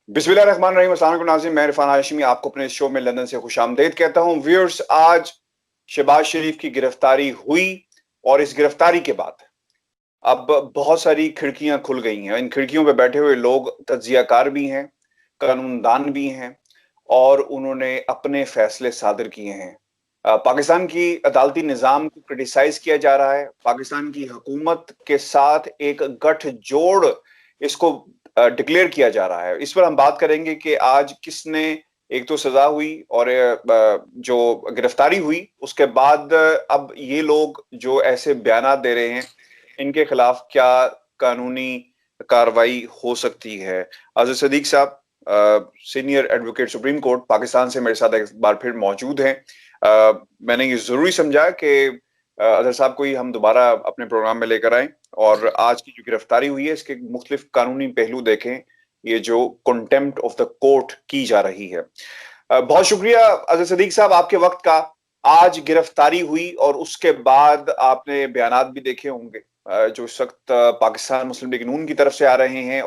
बिस्मिल्लाहिर्रहमानिर्रहीम। अस्सलाम वालेकुम नाज़रीन, मैं इरफान हाशमी आपको अपने शो में लंदन से खुशामदीद कहता हूँ। व्यूअर्स, आज शहबाज शरीफ की गिरफ्तारी हुई और इस गिरफ्तारी के बाद अब बहुत सारी खिड़कियां खुल गई हैं। इन खिड़कियों पे बैठे हुए लोग तज्जियाकार भी हैं, कानूनदान भी हैं और उन्होंने अपने फैसले सादर किए हैं। पाकिस्तान की अदालती निज़ाम को क्रिटिसाइज किया जा रहा है। पाकिस्तान की हुकूमत के साथ एक गठजोड़ इसको डिक्लेयर किया जा रहा है। इस पर हम बात करेंगे कि आज किसने, एक तो सजा हुई और जो गिरफ्तारी हुई उसके बाद अब ये लोग जो ऐसे बयानात दे रहे हैं इनके खिलाफ क्या कानूनी कार्रवाई हो सकती है। आज़ाद सदीक साहब, senior advocate supreme court Pakistan से मेरे साथ एक बार फिर मौजूद हैं। मैंने ये जरूरी समझा कि अजहर साहब को ही हम दोबारा अपने प्रोग्राम में लेकर आए और आज की जो गिरफ्तारी हुई है इसके मुख्तलिफ कानूनी पहलू देखें, ये जो कंटेम्प्ट ऑफ द कोर्ट की जा रही है। बहुत शुक्रिया अजहर सदीक साहब आपके वक्त का। आज गिरफ्तारी हुई और उसके बाद आपने बयानात भी देखे होंगे जो इस वक्त पाकिस्तान मुस्लिम लीग नून की तरफ से आ रहे हैं।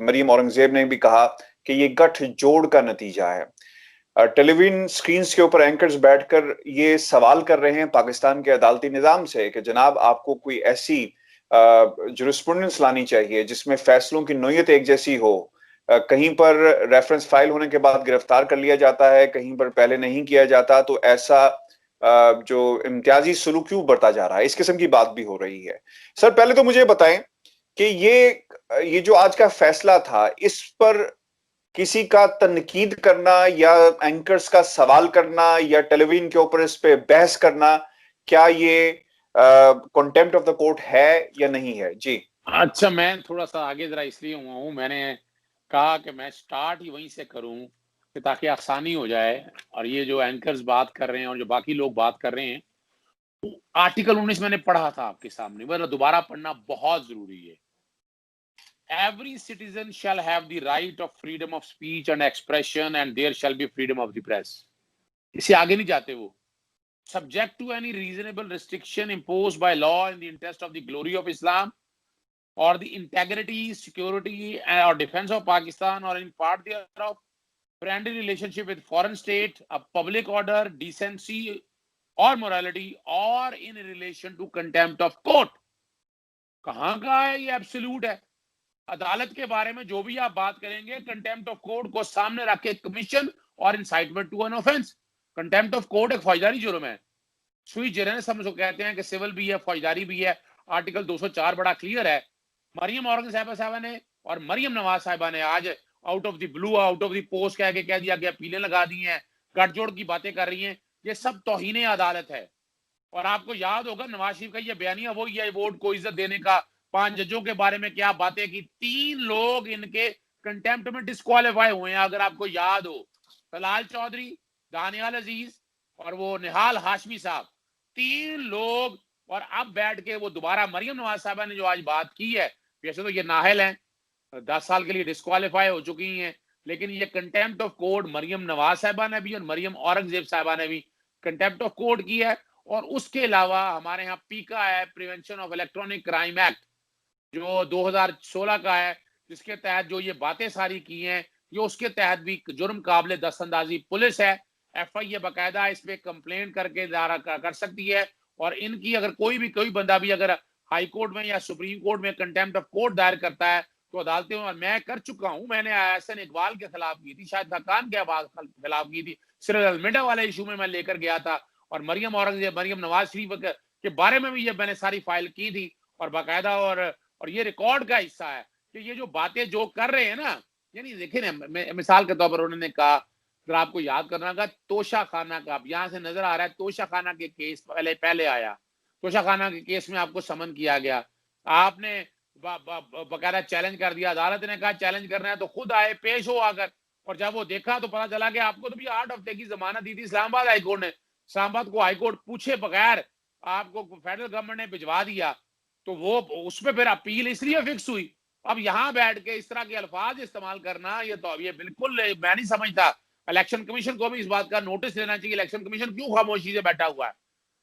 मरियम औरंगजेब ने भी कहा कि ये गठजोड़ का नतीजा है। टेलीविजन स्क्रीन के ऊपर एंकर्स बैठकर ये सवाल कर रहे हैं पाकिस्तान के अदालती निज़ाम से कि जनाब आपको कोई ऐसी जुरिस्प्रूडेंस लानी चाहिए जिसमें फैसलों की नोयत एक जैसी हो। कहीं पर रेफरेंस फाइल होने के बाद गिरफ्तार कर लिया जाता है, कहीं पर पहले नहीं किया जाता, तो ऐसा जो इम्तियाजी सलूक क्यों बढ़ता जा रहा है, इस किस्म की बात भी हो रही है। सर, पहले तो मुझे बताएं कि ये जो आज का फैसला था, इस पर किसी का तनकीद करना या एंकर्स का सवाल करना या टेलीविजन के ऊपर इस पे बहस करना, क्या ये कंटेम्प्ट ऑफ द कोर्ट है या नहीं है? जी। अच्छा, मैं थोड़ा सा आगे जरा इसलिए हुआ हूँ, मैंने कहा कि मैं स्टार्ट ही वहीं से करूं कि ताकि आसानी हो जाए। और ये जो एंकर्स बात कर रहे हैं और जो बाकी लोग बात कर रहे हैं, आर्टिकल 19 मैंने पढ़ा था आपके सामने, वरना दोबारा पढ़ना बहुत जरूरी है। Every citizen shall have the right of freedom of speech and expression and there shall be freedom of the press। इससे आगे नहीं जाते वो। Subject to any reasonable restriction imposed by law in the interest of the glory of Islam or the integrity, security or defense of Pakistan or in part thereof, friendly relationship with foreign state, a public order, decency or morality, or in relation to contempt of court। कहां का है ये? Absolute है। अदालत के बारे में जो भी आप बात करेंगे, कंटेम्प्ट ऑफ कोर्ट को सामने रख के कमीशन और incitement to an offence. Contempt of court एक फौजदारी जुर्म है। सुई जनरस हम उसको कहते हैं कि सिविल भी है, फौजदारी भी है। आर्टिकल 204 बड़ा क्लियर है। मरियम औरंगजेब साहबा ने और मरियम नवाज साहिबा ने आज out of the blue, out of the post कह के कह दिया गया, पीले लगा दी हैं, गठजोड़ की बातें कर रही हैं। ये सब तौहीन अदालत है। और आपको याद होगा नवाज शरीफ का ये बयानिया वो ही है, वोट को इज्जत देने का। 5 जजों के बारे में क्या बातें की, 3 लोग इनके कंटेम्प्ट में डिस्क्वालीफाई हुए हैं, अगर आपको याद हो। तलाल चौधरी, दानियाल अजीज और वो निहाल हाशमी साहब, 3 लोग। और अब बैठ के वो दोबारा मरियम नवाज साहबा ने जो आज बात की है, वैसे तो ये नाहल हैं, 10 साल के लिए डिस्क्वालीफाई हो चुकी हैं, लेकिन ये contempt of court Maryam Nawaz साहबा ने भी और मरियम औरंगजेब साहबा ने भी कंटेम्प्ट ऑफ कोर्ट की है। और उसके अलावा हमारे यहाँ पीका है, prevention of electronic crime act, जो 2016 का है, जिसके तहत जो ये बातें सारी की हैं, ये उसके तहत भी जुर्म काबिल दस्तंदाजी पुलिस है। FI बाकायदा इस पे कंप्लेंट करके कर सकती है। और इनकी अगर कोई बंदा भी अगर हाई कोर्ट में या सुप्रीम कोर्ट में कंटेम्प्ट ऑफ कोर्ट दायर करता है तो अदालतें, और मैं कर चुका हूं, मैंने एहसन इकबाल के खिलाफ की थी, शायद खान के खिलाफ की थी, सिर्फ अलमेडा वाले इशू में मैं लेकर गया था। और मरियम औरंगजेब, मरियम नवाज शरीफ के बारे में भी ये मैंने सारी फाइल की थी और बाकायदा। और ये रिकॉर्ड का हिस्सा है कि ये जो बातें जो कर रहे हैं ना, यानी देखिए ना, मिसाल के तौर पर उन्होंने कहा, अगर आपको याद करना का, तोशा खाना का, अब यहां से नजर आ रहा है तोशा खाना के केस पहले आया। तोशा खाना के केस में आपको समन किया गया, आपने बकायदा चैलेंज कर दिया। अदालत ने कहा चैलेंज करना है तो खुद आए, पेश हो आकर। और जब वो देखा तो पता चला कि आपको तो भी 8 हफ्ते की जमानत दी थी इस्लामाबाद हाईकोर्ट ने। इस्लामाबाद को हाईकोर्ट पूछे बगैर आपको फेडरल गवर्नमेंट ने भिजवा दिया, तो वो उसमें फिर अपील इसलिए फिक्स हुई। अब यहां बैठ के इस तरह के अल्फाज इस्तेमाल करना, ये तो ये बिल्कुल मैं नहीं समझता। इलेक्शन कमीशन को भी इस बात का नोटिस लेना चाहिए, इलेक्शन कमीशन क्यों खामोशी से बैठा हुआ है।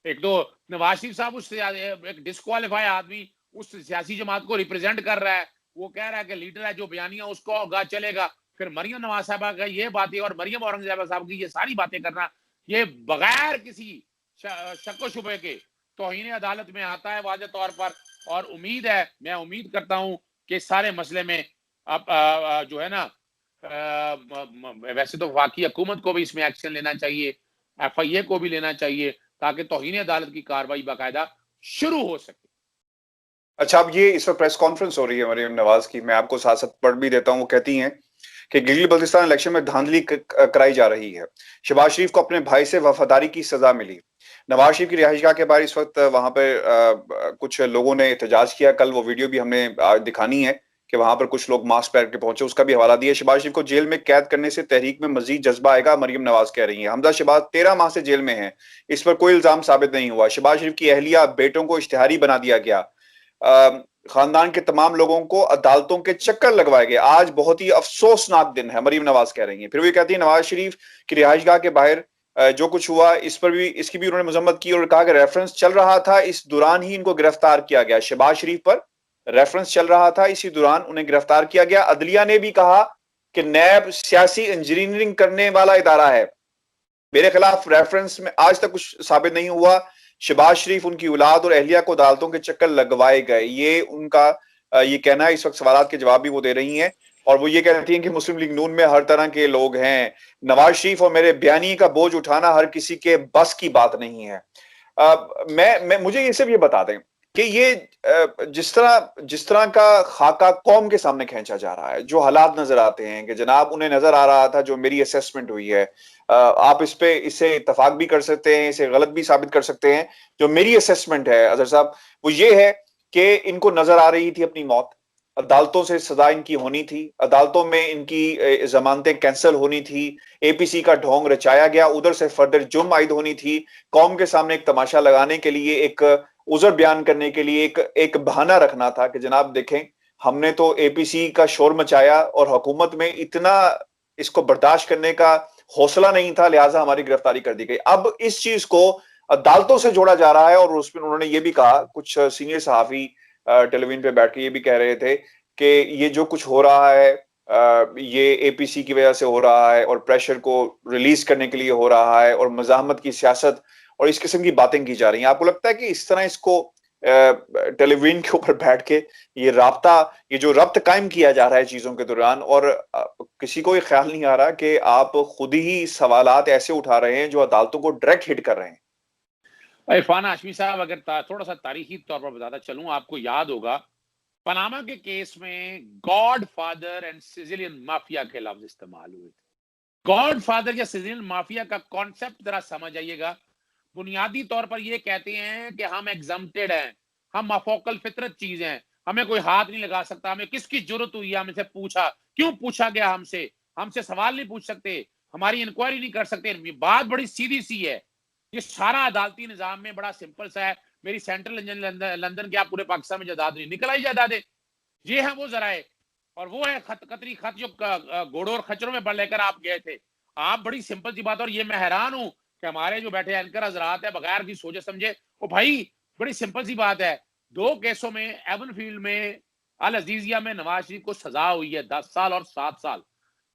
एक तो नवाज शरीफ साहब उससे एक डिस्क्वालीफाई आदमी उस सियासी जमात को रिप्रेजेंट कर रहा है, वो कह रहा है कि लीडर है जो बयानिया उसको होगा चलेगा। फिर मरियम नवाज साहबा का ये बातें और मरियम औरंगजेब साहब की ये सारी बातें करना, ये बगैर किसी शक व शुबे के तौहीन अदालत में आता है वाज़ेह तौर पर। और उम्मीद है, मैं उम्मीद करता हूं कि सारे मसले में अब जो है ना, वैसे तो वफाकी हुकूमत को भी इसमें एक्शन लेना चाहिए, FIA को भी लेना चाहिए, ताकि तौहीन अदालत की कार्रवाई बाकायदा शुरू हो सके। अच्छा, अब ये इस वक्त प्रेस कॉन्फ्रेंस हो रही है मरियम नवाज की, मैं आपको साथ साथ पढ़ भी देता हूँ। वो कहती हैं कि गिलगित बल्तिस्तान इलेक्शन में धांधली कराई जा रही है। शहबाज शरीफ को अपने भाई से वफादारी की सजा मिली। नवाज शरीफ की रिहाइशगाह के बाहर इस वक्त वहां पर कुछ लोगों ने एहतजाज किया। कल वो वीडियो भी हमने दिखानी है कि वहां पर कुछ लोग मास्क पहन के पहुंचे, उसका भी हवाला दिया। शहबाज शरीफ को जेल में कैद करने से तहरीक में मजीद जज्बा आएगा, मरियम नवाज कह रही है। हमजा शहबाज 13 माह से जेल में है, इस पर कोई इल्जाम साबित नहीं हुआ। शहबाज शरीफ की अहलिया बेटों को इश्तिहारी बना दिया गया। खानदान के तमाम लोगों को अदालतों के चक्कर लगवाए गए। आज बहुत ही अफसोसनाक दिन है, मरियम नवाज कह रही हैं। फिर भी कहती है नवाज शरीफ की रिहाइशगाह के बाहर जो कुछ हुआ इस पर भी, इसकी भी उन्होंने मजम्मत की और कहा कि रेफरेंस चल रहा था, इस दौरान ही इनको गिरफ्तार किया गया। शहबाज शरीफ पर रेफरेंस चल रहा था, इसी दौरान उन्हें गिरफ्तार किया गया। अदलिया ने भी कहा कि नैब सियासी इंजीनियरिंग करने वाला इदारा है। मेरे खिलाफ रेफरेंस में आज तक कुछ साबित नहीं हुआ। शहबाज शरीफ, उनकी औलाद और अहलिया को अदालतों के चक्कर लगवाए गए, ये उनका ये कहना है। इस वक्त सवालात के जवाब भी वो दे रही हैं और वो ये कहती हैं कि मुस्लिम लीग नून में हर तरह के लोग हैं। नवाज शरीफ और मेरे बयानी का बोझ उठाना हर किसी के बस की बात नहीं है। मुझे ये सिर्फ ये बता दें कि ये जिस तरह का खाका कौम के सामने खींचा जा रहा है, जो हालात नजर आते हैं कि जनाब उन्हें नजर आ रहा था, जो मेरी असेसमेंट हुई है, आप इससे इत्तफाक भी कर सकते हैं, इसे गलत भी साबित कर सकते हैं। जो मेरी असेसमेंट है अजहर साहब, वो ये है कि इनको नजर आ रही थी अपनी मौत, अदालतों से सजा इनकी होनी थी, अदालतों में इनकी जमानतें कैंसिल होनी थी, APC का ढोंग रचाया गया, उधर से फर्दर जुर्म आयद होनी थी। कौम के सामने एक तमाशा लगाने के लिए, एक उज़र बयान करने के लिए एक बहाना रखना था कि जनाब देखें, हमने तो APC का शोर मचाया और हुकूमत में इतना इसको बर्दाश्त करने का हौसला नहीं था, लिहाजा हमारी गिरफ्तारी कर दी गई। अब इस चीज को अदालतों से जोड़ा जा रहा है और उसमें उन्होंने ये भी कहा, कुछ सीनियर सहाफी टेलीविजन पे बैठ के ये भी कह रहे थे कि ये जो कुछ हो रहा है ये APC की वजह से हो रहा है और प्रेशर को रिलीज करने के लिए हो रहा है और मज़ाहमत की सियासत और इस किस्म की बातें की जा रही हैं। आपको लगता है कि इस तरह इसको टेलीविजन के ऊपर बैठ के ये जो रब्त कायम किया जा रहा है चीजों के दौरान, और किसी को ये ख्याल नहीं आ रहा कि आप खुद ही सवालात ऐसे उठा रहे हैं जो अदालतों को डायरेक्ट हिट कर रहे हैं? इरफान हाशमी साहब, अगर थोड़ा सा तारीखी तौर पर बताता चलूं, आपको याद होगा पनामा के केस में गॉड फादर एंड सिजिलियन माफिया के लफ्ज इस्तेमाल हुए थे। गॉड फादर या सिजिलियन माफिया का कॉन्सेप्ट जरा समझ आइएगा। बुनियादी तौर पर ये कहते हैं कि हम एग्जम्प्टेड हैं, हम माफोकल फितरत चीज हैं, हमें कोई हाथ नहीं लगा सकता। हमें किसकी जरूरत हुई है, हमसे पूछा क्यों पूछा गया, हमसे सवाल नहीं पूछ सकते, हमारी इंक्वायरी नहीं कर सकते। बात बड़ी सीधी सी है। ये सारा अदालती निजाम में बड़ा सिंपल सा है। मेरी सेंट्रल लंदन के आप पूरे पाकिस्तान में जायदाद नहीं निकल आई जायदादें, ये है वो जराए, और वो है कतरी खत जो घोड़ों और खच्चरों में लेकर आप गए थे। आप बड़ी सिंपल सी बात, और ये मैं हैरान हूं कि हमारे जो बैठे एंकर हजरात है बगैर की सोचे समझे, ओ भाई बड़ी सिंपल सी बात है। 2 केसों में एवनफील्ड में अल अजीजिया में नवाज शरीफ को सजा हुई है 10 साल और 7 साल।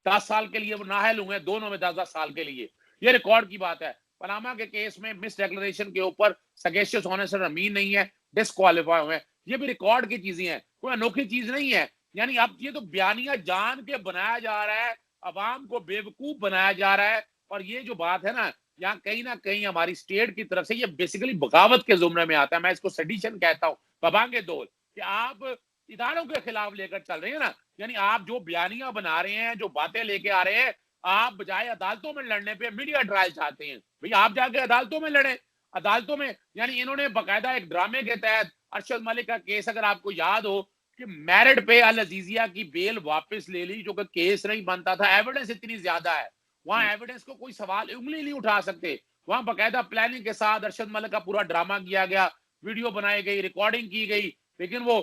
10 साल के लिए वो नाहल हुए, दोनों में 10-10 साल के लिए। ये रिकॉर्ड की बात है। पनामा के केस में मिस डिक्लेरेशन के ऊपर सगेशियस होने से अमीन नहीं है, डिस्क्वालीफाई हुए। ये भी रिकॉर्ड की चीजें हैं, कोई अनोखी चीज नहीं है। यानी अब ये तो बयानिया जान के बनाया जा रहा है, अवाम को बेवकूफ बनाया जा रहा है। और ये जो बात है ना, यहाँ कहीं ना कहीं हमारी स्टेट की तरफ से ये बेसिकली बगावत के जुमरे में आता है। मैं इसको सेडिशन कहता हूँ, बबांगे दौल, कि आप इदारों के खिलाफ लेकर चल रहे हैं ना। यानी आप जो बयानियां बना रहे हैं, जो बातें लेके आ रहे हैं, आप बजाय अदालतों में लड़ने पे मीडिया ट्रायल चाहते हैं। भाई आप जाके अदालतों में लड़े, अदालतों में। यानी इन्होंने बाकायदा एक ड्रामे के तहत, अरशद मलिक का केस अगर आपको याद हो कि मेरिट पे अल अजीजिया की बेल वापस ले ली, जो कि केस नहीं बनता था, एविडेंस इतनी ज्यादा है, वहां एविडेंस को कोई सवाल उंगली नहीं उठा सकते। वहां बाकायदा प्लानिंग के साथ अरशद मलिक का पूरा ड्रामा किया गया, वीडियो बनाई गई, रिकॉर्डिंग की गई, लेकिन वो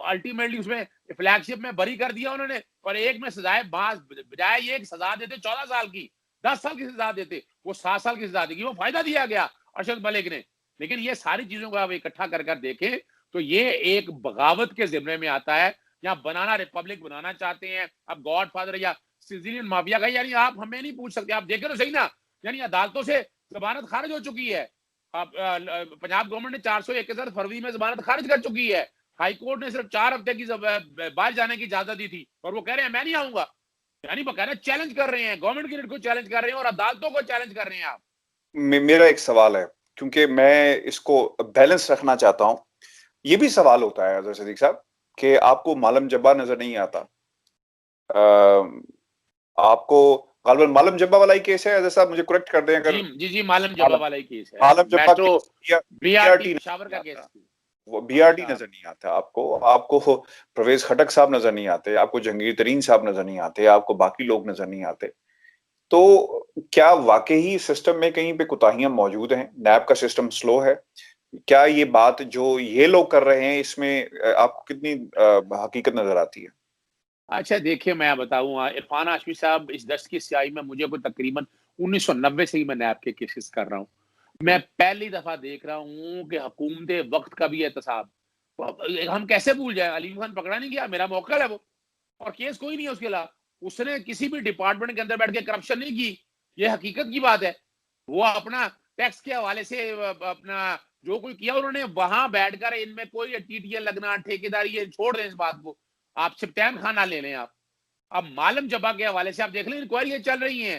अल्टीमेटली उसमें फ्लैगशिप में बरी कर दिया उन्होंने। और एक में सजाए बजाय ये एक सजा देते 14 साल की, 10 साल की सजा देते, वो 7 साल की सजा देगी। वो फायदा दिया गया अरशद मलिक ने। लेकिन ये सारी चीजों को आप इकट्ठा कर देखें तो ये एक बगावत के जिम्मे में आता है यहाँ बनाना रिपब्लिक बनाना चाहते हैं, अब गॉड फादर या सिजिलियन माफिया का, यानी आप हमें नहीं पूछ सकते, आप देखें तो सही ना, यानी अदालतों से जमानत खारिज हो चुकी है। पंजाब गवर्नमेंट ने 401 के तहत फरवरी में जमानत खारिज कर चुकी है। हाई कोर्ट ने सिर्फ 4 हफ्ते की बाहर जाने की इजाजत दी थी और वो कह रहे हैं मैं नहीं आऊंगा, यानी बकायदा चैलेंज कर रहे हैं, गवर्नमेंट की रीट को चैलेंज कर रहे हैं और अदालतों को चैलेंज कर रहे हैं आप। मेरा एक सवाल है, क्योंकि मैं इसको बैलेंस रखना चाहता हूं। ये भी सवाल होता है अजहर सिद्दीकी साहब कि आपको मालम जब्बा नजर नहीं आता। आपको गालिबन मालम जब्बा वाला ही केस है अजहर साहब, मुझे करेक्ट कर दें अगर। जी मालम जब्बा वाला ही केस है, मालम जब्बा मेट्रो बीआरटी पेशावर का केस। वो बीआरटी नजर नहीं आता आपको परवेज खटक साहब नजर नहीं आते, आपको जहांगीर तरीन साहब नजर नहीं आते, आपको बाकी लोग नजर नहीं आते। तो क्या वाकई सिस्टम में कहीं पे कोताहियां मौजूद हैं? नैब का सिस्टम स्लो है? क्या ये बात जो ये लोग कर रहे हैं इसमें आपको कितनी हकीकत नजर आती है? अच्छा देखिए, मैं बताऊं, इरफान हाशमी साहब इस दस्त की स्याही में मुझे कोई तकरीबन 1990 से ही मैं नैब के केसेस कर रहा हूँ। मैं पहली दफा देख रहा हूँ कि हुकूमत वक्त का भी एहतसाब, हम कैसे भूल जाए, अलीम खान पकड़ा नहीं गया, मेरा मौका है वो, और केस कोई नहीं है उसके अलावा, उसने किसी भी डिपार्टमेंट के अंदर बैठ के करप्शन नहीं की, ये हकीकत की बात है। वो अपना टैक्स के हवाले से अपना जो कोई किया उन्होंने वहां बैठकर, इनमें कोई टीटीएल लगना, ठेकेदारी, छोड़ दें इस बात को, आप सिप्तान खाना ले लें आप। अब मालम जबा के हवाले से आप देख लें, इंक्वायरी चल रही है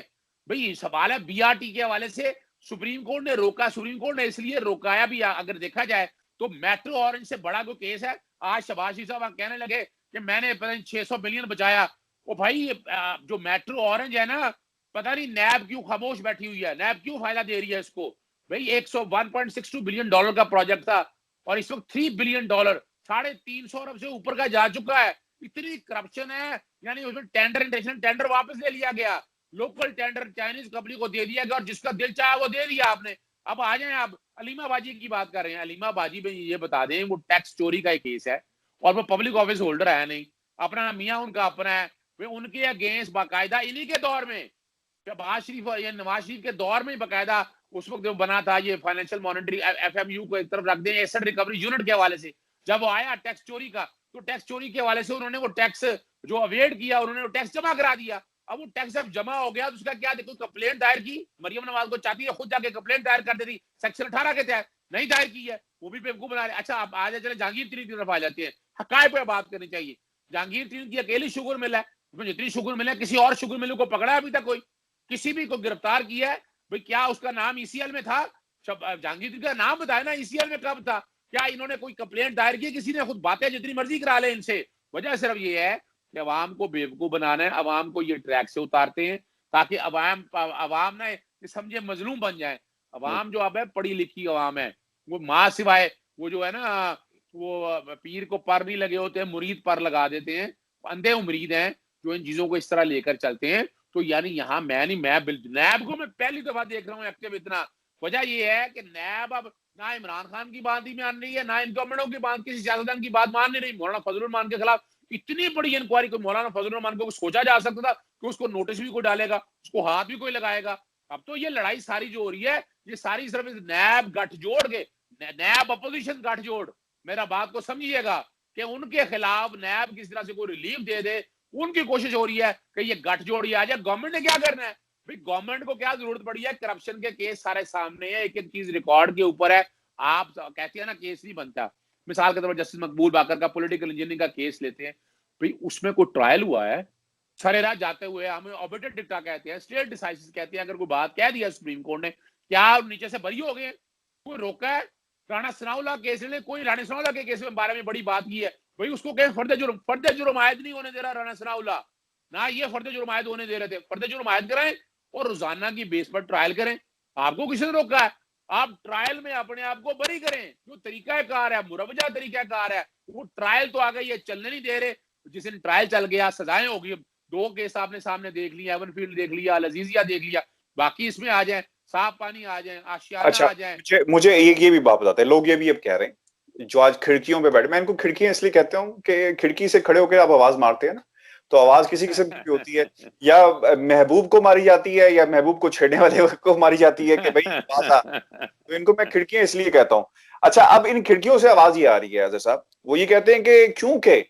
भाई, सवाल है बीआरटी के हवाले से सुप्रीम कोर्ट ने रोका, सुप्रीम कोर्ट ने इसलिए रोकाया भी, अगर देखा जाए तो मेट्रो ऑरेंज से बड़ा कोई केस है। आज शहबाज शरीफ साहब कहने लगे कि मैंने पता नहीं 600 बिलियन बचाया। ओ भाई, जो मेट्रो ऑरेंज है ना, पता नहीं नैब क्यों खामोश बैठी हुई है, नैब क्यों फायदा दे रही है इसको? भाई 101.62 बिलियन डॉलर का प्रोजेक्ट था और इस वक्त 3 बिलियन डॉलर, 350 अरब से ऊपर का जा चुका है। इतनी करप्शन है, यानी उसमें टेंडर इंटरनेशनल टेंडर वापस ले लिया गया, लोकल टेंडर चाइनीज कंपनी को दे दिया गया और जिसका दिल चाहा वो दे दिया आपने। अब आ जाए आप अलीमा बाजी की बात कर रहे हैं, अलीमा बाजी में ये बता दें वो टैक्स चोरी का एक केस है और वो पब्लिक ऑफिस होल्डर है नहीं, अपना मियाँ उनका अपना है, वे उनके अगेंस्ट बाकायदा इन्हीं के दौर में, शहबाज शरीफ या नवाज शरीफ के दौर में बाकायदा उस वक्त जो बना था ये फाइनेंशियल मॉनिटरी एफएमयू को एक तरफ रख दें, एसेट रिकवरी यूनिट के हवाले से, जब वो आया टैक्स चोरी का, तो टैक्स चोरी के हवाले से उन्होंने वो टैक्स जो अवेड किया, उन्होंने वो टैक्स जमा करा दिया। अब वो टैक्स जब जमा हो गया तो उसका क्या, देखो कंप्लेंट दायर की, मरियम नवाज को चाहती है खुद जाके कंप्लेंट दायर कर देती, सेक्शन 18 के तहत नहीं दायर की है, वो भी बेवकूफ बना रहे। अच्छा आप आज चले जहांगीर तरीन की तरफ आ जाते हैं, हकायक पे बात करनी चाहिए। जहांगीर तरीन की अकेली शुगर मिला है, उसमें जितनी शुगर मिला है, किसी और शुगर मिलू को पकड़ा है अभी तक कोई? किसी भी को गिरफ्तार किया है भाई? क्या उसका नाम ईसीएल में था? जहांगीर तरीन का नाम बताया ना, ईसीएल में कब था? क्या इन्होंने कोई कंप्लेंट दायर की? किसी ने? खुद बातें जितनी मर्जी करा ले इनसे। वजह सिर्फ ये है कि अवाम को बेवकूफ बनाना है, अवाम को ये ट्रैक से उतारते हैं ताकि अवाम ना समझे मजलूम बन जाए। अवाम जो अब है पढ़ी लिखी अवाम है, वो माँ सिवाय वो जो है ना, वो पीर को पर नहीं लगे होते हैं, मुरीद पर लगा देते हैं, अंधे उम्मीद हैं जो इन चीजों को इस तरह लेकर चलते हैं। तो यानी यहाँ मैं नैब को मैं पहली दफा देख रहा हूँ एक्टिव इतना। वजह ये है कि नैब अब ना इमरान खान की बात ही मान रही है, ना इन गवर्नमेंटों की बात, किसी सियासतदान की बात मान नहीं रही। मौलाना फजलुर रहमान के खिलाफ इतनी बड़ी इंक्वायरी, को मौलाना फजलुर रहमान को सोचा जा सकता था कि उसको नोटिस भी कोई डालेगा, उसको हाथ भी कोई लगाएगा? अब तो ये लड़ाई सारी जो हो रही है, ये सारी सिर्फ नैब गठजोड़ के, नैब अपोजिशन गठजोड़, मेरा बात को समझिएगा, कि उनके खिलाफ नैब किस तरह से कोई रिलीफ दे दे, उनकी कोशिश हो रही है कि ये गठजोड़ ही आ जाए। गवर्नमेंट ने क्या करना है भाई? गवर्नमेंट को क्या जरूरत पड़ी है? करप्शन के केस सारे सामने है, एक एक चीज रिकॉर्ड के ऊपर है। आप कहते हैं ना केस नहीं बनता, मिसाल के तौर पर जस्टिस मकबूल बाकर का पोलिटिकल इंजीनियरिंग का केस लेते हैं भाई, उसमें कोई ट्रायल हुआ है? सारे रात जाते हुए हमें ऑबिटेड डिक्टा कहते हैं, स्टेट डिसाइसिस कहते हैं, अगर कोई बात कह दिया सुप्रीम कोर्ट ने, क्या नीचे से बरी हो गए? कोई रोका है? राणा सनाउल्लाह केस ले, कोई राणा सनाउल्लाह के केस में बारे में बड़ी बात की है भाई, उसको कहें फर्द जुर्म आयद नहीं होने दे रहा राणा सनाउल्लाह, ना ये फर्द जुर्म आयद होने दे रहे थे। फर्द जुर्म आयद कराएं और रोजाना की बेस पर ट्रायल करें। आपको किसने रोका है? आप ट्रायल में अपने आप को बरी करें। जो तरीकाकार है, मुरवजा तरीकाकार है, वो ट्रायल तो आ गई है, चलने नहीं दे रहे। जिस दिन ट्रायल चल गया सजाएं होगी। 2 केस आपने सामने देख लिया, एवनफील्ड देख लिया, लजीजिया देख लिया, बाकी इसमें आ जाए, साफ पानी आ जाए, आशियाना अच्छा, आ जाए। मुझे ये भी बात बताते हैं, लोग ये भी अब कह रहे हैं जो आज खिड़कियों पे बैठे, मैं इनको खिड़कियां इसलिए कहता हूँ कि खिड़की से खड़े होकर आप आवाज मारते हैं ना, तो आवाज किसी किस्म की होती है, या महबूब को मारी जाती है या महबूब को छेड़ने वाले को मारी जाती है कि भाई बात आ। तो इनको मैं खिड़कियां इसलिए कहता हूँ। अच्छा, अब इन खिड़कियों से आवाज ये आ रही है अजहर साहब, वो ये कहते हैं कि क्योंकि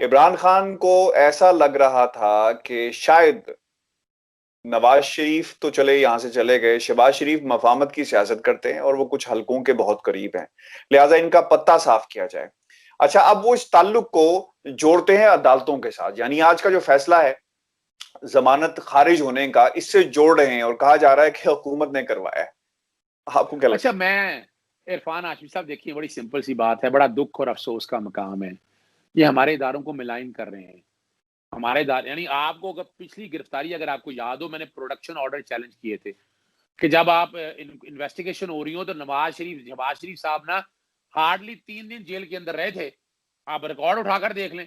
इमरान खान को ऐसा लग रहा था कि शायद नवाज शरीफ तो चले यहां से चले गए, शहबाज शरीफ मफामत की सियासत करते हैं और वो कुछ हलकों के बहुत करीब हैं, लिहाजा इनका पत्ता साफ किया जाए। अच्छा, अब वो इस ताल्लुक को जोड़ते हैं अदालतों के साथ, यानी आज का जो फैसला है जमानत खारिज होने का, इससे जोड़ रहे हैं और कहा जा रहा है कि हुकूमत ने करवाया है। आपको क्या लगता अच्छा, मैं इरफान हाशमी साहब, देखिए बड़ी सिंपल सी बात है, बड़ा दुख और अफसोस का मकाम है, ये हमारे इदारों को मिलाइन कर रहे हैं। हमारे इदारे, यानी आपको अगर पिछली गिरफ्तारी अगर आपको याद हो, मैंने प्रोडक्शन ऑर्डर चैलेंज किए थे कि जब आप इन्वेस्टिगेशन हो रही हो तो नवाज शरीफ साहब ना हार्डली 3 दिन जेल के अंदर रहे थे। आप रिकॉर्ड उठाकर देख लें,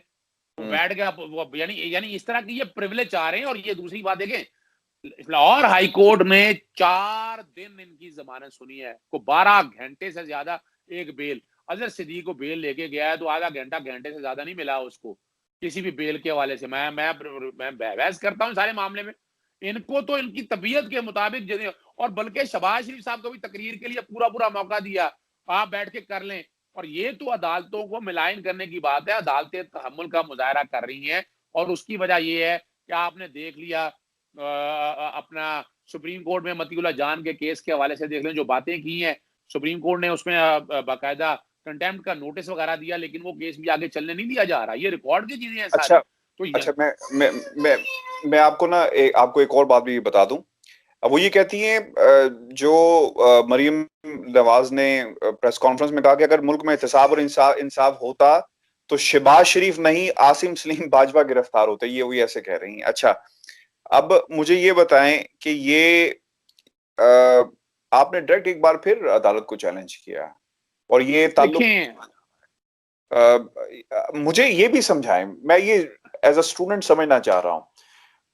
वो बैठ गया, यानी यानी इस तरह की ये प्रिविलेज चाह रहे हैं। और ये दूसरी बात देखें, लाहौर हाई कोर्ट में 4 दिन इनकी जमानत सुनी है, को 12 घंटे से ज्यादा एक बेल। अजहर सिद्दीक को बेल लेके गया है तो आधा घंटा घंटे से ज्यादा नहीं मिला उसको किसी भी बेल के हवाले से। मैं बहस करता हूँ सारे मामले में, इनको तो इनकी तबीयत के मुताबिक, और बल्कि शहबाज शरीफ साहब को भी तकरीर के लिए पूरा पूरा मौका दिया, आप बैठ के कर लें। और ये तो अदालतों को मिलाइन करने की बात है, अदालतें तहम्मुल का मुजाहरा कर रही हैं। और उसकी वजह ये है कि आपने देख लिया अपना सुप्रीम कोर्ट में मतीउल्लाह जान के केस के हवाले से देख लें, जो बातें की हैं सुप्रीम कोर्ट ने, उसमें बाकायदा कंटेम्प्ट का नोटिस वगैरह दिया, लेकिन वो केस भी आगे चलने नहीं दिया जा रहा। ये रिकॉर्ड की चीजें हैं अच्छा, सारी। तो अच्छा, मैं आपको ना आपको एक और बात भी बता दूं। अब वो ये कहती हैं, जो मरीम नवाज ने प्रेस कॉन्फ्रेंस में कहा कि अगर मुल्क में एहतसाब और इंसाफ होता तो शहबाज शरीफ नहीं आसिम सलीम बाजवा गिरफ्तार होते, ये वही ऐसे कह रही हैं। अच्छा, अब मुझे ये बताएं कि ये आपने डायरेक्ट एक बार फिर अदालत को चैलेंज किया और ये ताल्लुक, देखें, मुझे ये भी समझाएं, मैं ये एज अ स्टूडेंट समझना चाह रहा हूं।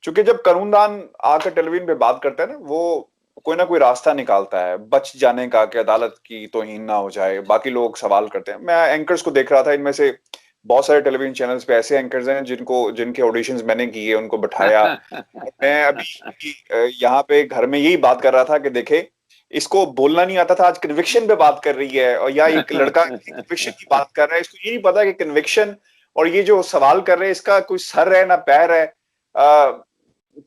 क्योंकि जब कानूनदान आकर टेलीविजन पे बात करते हैं ना, वो कोई ना कोई रास्ता निकालता है बच जाने का कि अदालत की तौहीन ना हो जाए। बाकी लोग सवाल करते हैं, मैं एंकर्स को देख रहा था, इनमें से बहुत सारे टेलीविजन चैनल्स पे ऐसे एंकर्स हैं जिनके ऑडिशंस मैंने किए, उनको बैठाया। मैं अभी यहाँ पे घर में यही बात कर रहा था कि देखे, इसको बोलना नहीं आता था, आज कन्विक्शन पे बात कर रही है, और या एक लड़का कन्विक्शन की बात कर रहा है, इसको ये नहीं पता कि कन्विक्शन और ये जो सवाल कर रहे हैं इसका कोई सर है ना पैर है।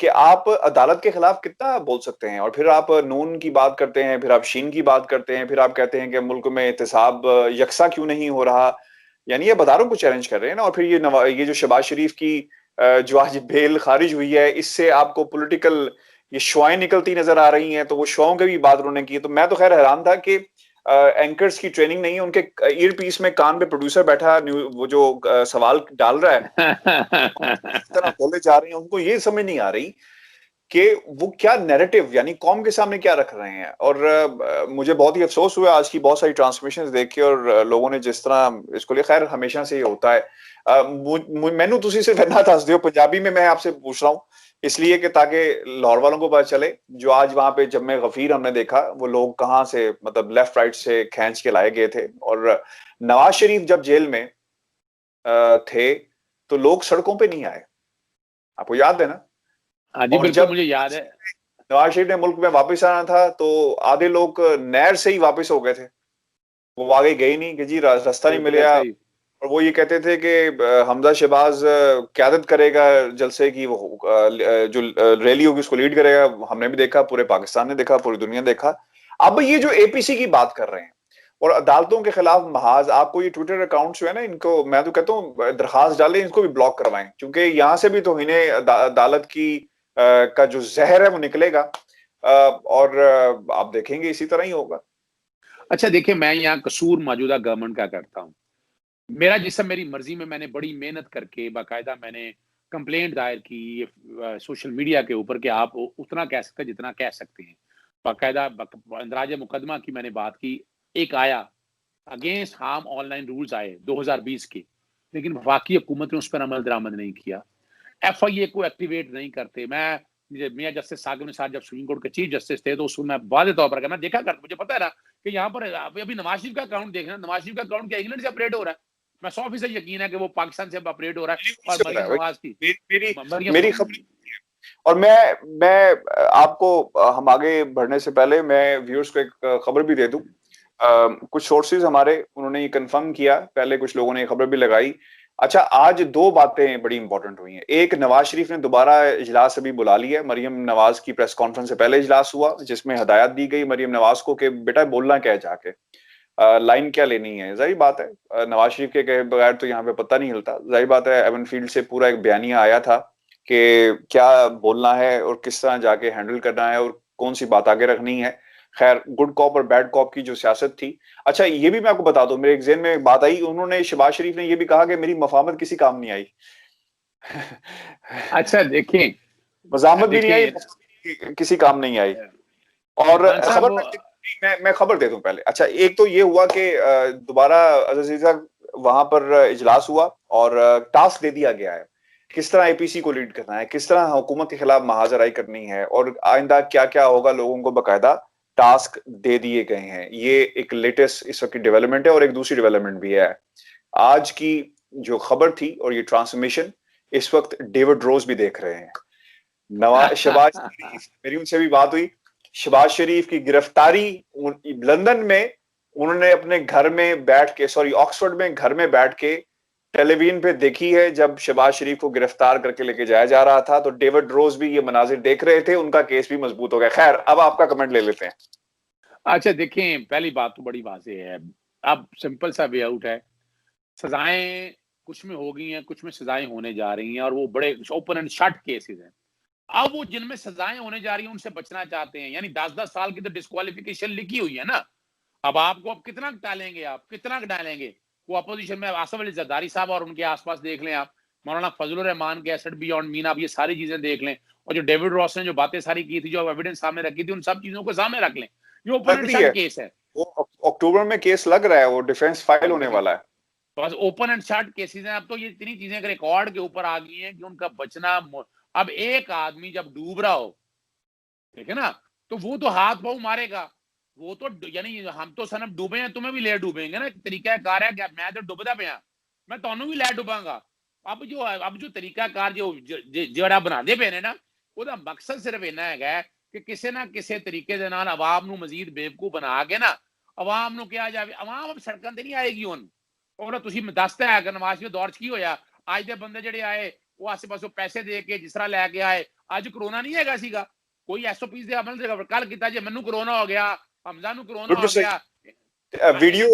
कि आप अदालत के खिलाफ कितना बोल सकते हैं, और फिर आप नून की बात करते हैं, फिर आप शीन की बात करते हैं, फिर आप कहते हैं कि मुल्क में एहतसाब यकसा क्यों नहीं हो रहा। यानी ये बदारों को चैलेंज कर रहे हैं ना। और फिर ये जो शहबाज शरीफ की जो आज बेल खारिज हुई है, इससे आपको पॉलिटिकल ये शुआएं निकलती नजर आ रही हैं, तो वो शुआओं की भी बात उन्होंने की। तो मैं तो खैर हैरान था कि एंकर्स की ट्रेनिंग नहीं है, उनके ईयर पीस में कान पे प्रोड्यूसर बैठा वो जो सवाल डाल रहा है तरह बोले जा रहे हैं, उनको ये समझ नहीं आ रही कि वो क्या नैरेटिव यानी कौम के सामने क्या रख रहे हैं। और मुझे बहुत ही अफसोस हुआ आज की बहुत सारी ट्रांसमिशन देख के, और लोगों ने जिस तरह इसको लिया, खैर हमेशा से ये होता है। मैनू तुसी सिर्फ इतना दस दियो, पंजाबी में मैं आपसे पूछ रहा हूँ इसलिए कि ताकि लाहौर वालों को पता चले, जो आज वहां पे जम्मे गफीर हमने देखा, वो लोग कहाँ से मतलब लेफ्ट राइट से खींच के लाए गए थे। और नवाज शरीफ जब जेल में थे तो लोग सड़कों पे नहीं आए, आपको याद है ना। हाँ जी, और बिल्कुल जब मुझे याद है। नवाज शरीफ ने मुल्क में वापस आना था तो आधे लोग नहर से ही वापस हो गए थे, वो आगे गए नहीं कि जी रास्ता नहीं बिल्कुल मिलेगा। ऐसा ही। और वो ये कहते थे कि हमजा शहबाज क़यादत करेगा जलसे की, वो जो रैली होगी उसको लीड करेगा। हमने भी देखा, पूरे पाकिस्तान ने देखा, पूरी दुनिया ने देखा। अब ये जो एपीसी की बात कर रहे हैं और अदालतों के खिलाफ महाज, आपको ये ट्विटर अकाउंट जो है ना, इनको मैं तो कहता हूँ दरखास्त डालें, इनको भी ब्लॉक करवाएं, क्योंकि यहाँ से भी तो इन्हें अदालत की का जो जहर है वो निकलेगा। और आप देखेंगे इसी तरह ही होगा। अच्छा देखिए, मैं यहाँ कसूर मौजूदा गवर्नमेंट का करता हूँ। मेरा जिस समय मेरी मर्जी में मैंने बड़ी मेहनत करके बाकायदा मैंने कंप्लेंट दायर की सोशल मीडिया के ऊपर कि आप उतना कह सकते हैं जितना कह सकते हैं। बाकायदा इंदराज मुकदमा की मैंने बात की, एक आया अगेंस्ट हार्म ऑनलाइन रूल्स आए 2020 के, लेकिन वफाकी हुकूमत ने उस पर अमल दरामद नहीं किया। एफआईए को एक्टिवेट नहीं करते। मियां जस्टिस साकिब निसार जब सुप्रीम कोर्ट के चीफ जस्टिस थे तो उसको मैं वादे तौर पर मैं देखा करता, मुझे पता है ना कि यहाँ पर अभी नवाज शरीफ का अकाउंट देखना, नवाज शरीफ का अकाउंट क्या इंग्लैंड से ऑपरेट हो रहा है। मैं 100% यकीन है कि वो पाकिस्तान से ऑपरेट हो रहा है। और मरीम नवाज की मेरी खबर, और मैं आपको हम आगे बढ़ने से पहले मैं व्यूअर्स को एक खबर भी दे दूं। कुछ सोर्सेज हमारे उन्होंने ये कंफर्म किया, पहले कुछ लोगों ने ये खबर भी लगाई अच्छा, आज दो बातें बड़ी इंपॉर्टेंट हुई हैं। एक, नवाज शरीफ ने दोबारा इजलास अभी बुला लिया है। मरियम नवाज की प्रेस कॉन्फ्रेंस से पहले इजलास हुआ जिसमें हदायत दी गई मरियम नवाज को कि बेटा बोलना क्या है जाके, लाइन क्या लेनी है। जाहिर बात है, नवाज शरीफ के कहे बगैर तो यहाँ पे पता नहीं हिलता। जाहिर बात है, एवन फील्ड से पूरा एक बयानिया आया था कि क्या बोलना है और किस तरह जाके हैंडल करना है और कौन सी बात आगे रखनी है। खैर, गुड कॉप और बैड कॉप की जो सियासत थी। अच्छा, ये भी मैं आपको बता दूं, मेरे एक ज़हन में एक बात आई, उन्होंने शहबाज शरीफ ने ये भी कहा कि मेरी मफामत किसी काम नहीं आई। अच्छा देखें, मजामत भी नहीं आई, देखें किसी काम नहीं आई। और खान साहब, खबर मैं खबर दे दूं पहले। अच्छा, एक तो ये हुआ कि दोबारा अजीजा वहां पर इजलास हुआ और टास्क दे दिया गया है किस तरह एपीसी को लीड करना है, किस तरह हुकूमत के खिलाफ महाजराई करनी है और आइंदा क्या क्या होगा, लोगों को बकायदा टास्क दे दिए गए हैं। ये एक लेटेस्ट इस वक्त की डेवलपमेंट है। और एक दूसरी डेवलपमेंट भी है आज की जो खबर थी और ये ट्रांसमिशन इस वक्त डेविड रोज भी देख रहे हैं। नवाज शहबाज शरीफ, मेरी उनसे भी बात हुई, शहबाज शरीफ की गिरफ्तारी लंदन में उन्होंने अपने घर में बैठ के, सॉरी ऑक्सफोर्ड में घर में बैठ के टेलीविजन पे देखी है। जब शहबाज शरीफ को गिरफ्तार करके लेके जाया जा रहा था तो डेविड रोज भी ये मनाजिर देख रहे थे, उनका केस भी मजबूत हो गया। खैर, अब आपका कमेंट ले लेते हैं। अच्छा देखें, पहली बात तो बड़ी वाज़ेह है। अब सिंपल सा वे आउट है, सजाएं कुछ में हो गई हैं, कुछ में सजाएं होने जा रही हैं और वो बड़े ओपन एंड शट केसेस हैं। अब वो जिनमें सजाएं होने जा रही हैं उनसे बचना चाहते हैं, यानी 10-10 साल की तो डिस्क्वालिफिकेशन लिखी हुई है ना। अब आपको अब कितना डालेंगे, आप कितना डालेंगे? वो अपोजिशन में आसिफ अली जरदारी साहब और उनके आसपास देख लें आप, मौलाना फजलुर रहमान के एसेट बियॉन्ड मीन, आप ये सारी चीजें देख लें, और जो डेविड रॉस ने जो बातें सारी की थी, जो एविडेंस सामने रखी थी, उन सब चीजों को सामने रख लें। ये ओपन लग एंड रही शट है, केस है। वो अक्टूबर में केस लग रहा है, वो डिफेंस फाइल होने वाला है। बस ओपन एंड शट केसेस हैं। अब तो ये इतनी चीजें रिकॉर्ड के ऊपर आ गई हैं कि उनका बचना, अब एक आदमी जब डूब रहा हो, ठीक है ना, तो वो तो हाथ पाँव मारेगा। वो तो यानी हम तो सनम डूबे हैं, तुम्हें भी ले डूबेंगे ना। तरीका कार है क्या, मैं तो डुबदा पे मैं ਤੁਹਾਨੂੰ भी लै डुबांगा। अब जो तरीका कार जो ਜਿਹੜਾ ਬਣਾਦੇ ਪਏ ਨੇ ਨਾ, ਉਹਦਾ ਮਕਸਦ ਸਿਰਫ ਇਹਨਾਂ ਹੈਗਾ ਕਿ ਕਿਸੇ ਨਾ ਕਿਸੇ ਤਰੀਕੇ ਦੇ ਨਾਲ ਆਵਾਮ ਨੂੰ ਮਜ਼ੀਦ ਬੇਵਕੂਫ ਬਣਾ ਕੇ ਨਾ ਆਵਾਮ ਨੂੰ ਕਿਹਾ ਜਾਵੇ। ਆਵਾਮ अब ਸੜਕਾਂ ਤੇ ਨਹੀਂ ਆਏਗੀ ਹੁਣ। और ਤੁਸੀਂ ਦੱਸਦਾ ਹੈ ਕਿ ਨਵਾਜ਼ ਦੇ ਦੌਰ 'ਚ ਕੀ ਹੋਇਆ, ਅੱਜ ਦੇ ਬੰਦੇ ਜਿਹੜੇ ਆਏ ਉਹ ਆਸੇ ਪਾਸੋਂ ਪੈਸੇ ਦੇ ਕੇ ਜਿਸ ਤਰ੍ਹਾਂ ਲੈ ਕੇ ਆਏ। ਅੱਜ ਕਰੋਨਾ ਨਹੀਂ ਹੈਗਾ ਸੀਗਾ, कोई एसओपीज ਦੇ ਅਮਲ ਦੇ कल ਕੀਤਾ ਜੇ ਮੈਨੂੰ कोरोना हो गया, हमजा ਨੂੰ कोरोना बिल्कुल हो सही। गया। वीडियो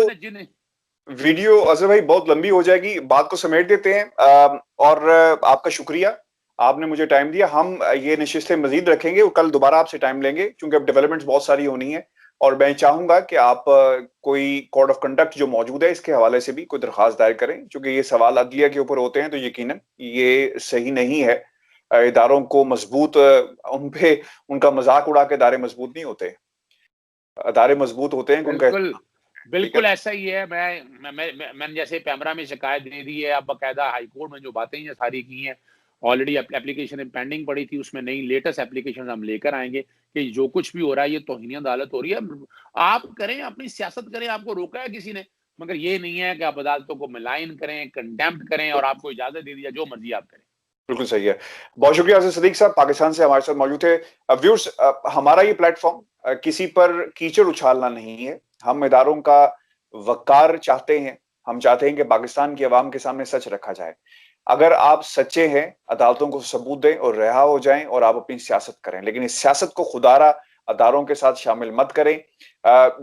वीडियो अजहर भाई बहुत लंबी हो जाएगी, बात को समेट देते हैं। और आपका शुक्रिया, आपने मुझे टाइम दिया। हम ये नशिस्तें मजीद रखेंगे और कल दोबारा आपसे टाइम लेंगे क्योंकि अब डेवलपमेंट्स बहुत सारी होनी है। और मैं चाहूंगा कि आप कोई कोड ऑफ कंडक्ट जो मौजूद है इसके हवाले से भी कोई दरखास्त दायर करें, क्योंकि ये सवाल अदलिया के ऊपर होते हैं तो यकीनन ये सही नहीं है। इदारों को मजबूत, उन पे उनका मजाक उड़ा के इदारे मजबूत नहीं होते। अदारे मजबूत होते हैं कि उनका, बिल्कुल ठीक है। बिल्कुल ऐसा ही है। मैंने जैसे पैमरा में शिकायत दे दी है, अब बाकायदा हाईकोर्ट में जो बातें ये सारी की हैं, ऑलरेडी एप्लीकेशन पेंडिंग पड़ी थी, उसमें नई लेटेस्ट एप्लीकेशन हम लेकर आएंगे कि जो कुछ भी हो रहा है ये तौहीन अदालत हो रही है। आप करें अपनी सियासत करें, आपको रोका है किसी ने, मगर ये नहीं है कि आप अदालतों को मिलाइन करें, कंडेम्प्ट करें और आपको इजाजत दे दी जो मर्जी आप करें। बिल्कुल सही है। बहुत शुक्रिया अजीज सदीक साहब, पाकिस्तान से हमारे साथ मौजूद थे। व्यूअर्स, हमारा ये प्लेटफॉर्म किसी पर कीचड़ उछालना नहीं है। हम इदारों का वकार चाहते हैं, हम चाहते हैं कि पाकिस्तान की आवाम के सामने सच रखा जाए। अगर आप सच्चे हैं, अदालतों को सबूत दें और रिहा हो जाएं और आप अपनी सियासत करें, लेकिन इस सियासत को खुदारा अदारों के साथ शामिल मत करें।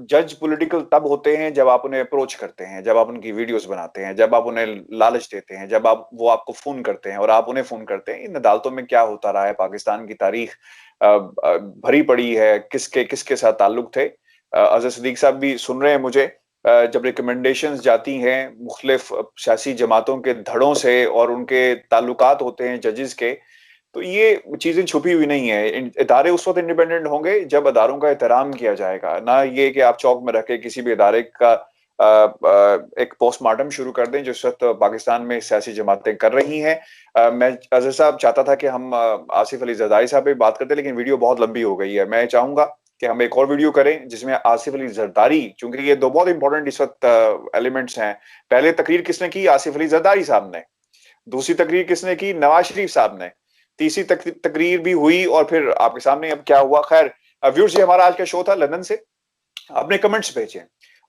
जज पॉलिटिकल तब होते हैं जब आप उन्हें अप्रोच करते हैं, जब आप उनकी वीडियोस बनाते हैं, जब आप उन्हें लालच देते हैं, जब आप वो आपको फोन करते हैं और आप उन्हें फोन करते हैं। इन अदालतों में क्या होता रहा है, पाकिस्तान की तारीख भरी पड़ी है, किसके किसके साथ ताल्लुक थे। अजहर सदीक साहब भी सुन रहे हैं मुझे। जब रिकमेंडेशंस जाती हैं मुख्तलिफ सियासी जमातों के धड़ों से और उनके ताल्लुकात होते हैं जजेस के, तो ये चीजें छुपी हुई नहीं है। इदारे उस वक्त इंडिपेंडेंट होंगे जब अदारों का एहतराम किया जाएगा, ना ये कि आप चौक में रखे किसी भी इदारे का एक पोस्टमार्टम शुरू कर दें, जिस वक्त पाकिस्तान में सियासी जमातें कर रही हैं। मैं अजहर साहब चाहता था कि हम आसिफ अली जरदारी साहब पे बात करते, लेकिन वीडियो बहुत लंबी हो गई है। मैं चाहूंगा कि हम एक और वीडियो करें जिसमें आसिफ अली जरदारी, क्योंकि ये दो बहुत इंपॉर्टेंट इस वक्त एलिमेंट्स हैं। पहले तकरीर किसने की, आसिफ अली जरदारी साहब ने। दूसरी तकरीर किसने की, नवाज शरीफ साहब ने। तीसरी तकरीर भी हुई और फिर आपके सामने अब क्या हुआ। खैर व्यूअर्स, ये हमारा आज का शो था लंदन से। अपने कमेंट्स भेजें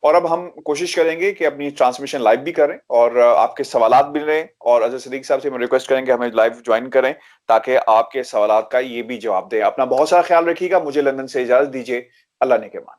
और अब हम कोशिश करेंगे कि अपनी ट्रांसमिशन लाइव भी करें और आपके सवालात भी लें, और अजहर सिद्दीकी साहब से हम रिक्वेस्ट करेंगे हमें लाइव ज्वाइन करें ताकि आपके सवालात का ये भी जवाब दें। अपना बहुत सारा ख्याल रखिएगा। मुझे लंदन से इजाजत दीजिए। अल्लाह ने के मान।